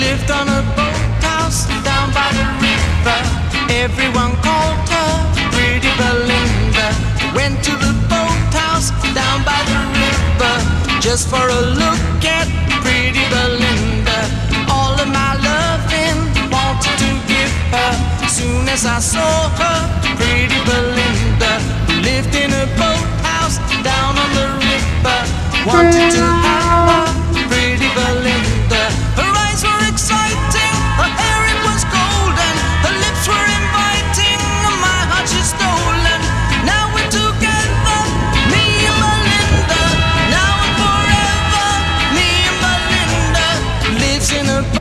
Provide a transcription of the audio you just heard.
lived on a boathouse down by the river. Everyone called her Pretty Belinda. Went to the boathouse down by the river just for a look at Pretty Belinda. All of my loving wanted to give her. Soon as I saw her, Pretty Belinda, who lived in a boathouse down on the river, wanted to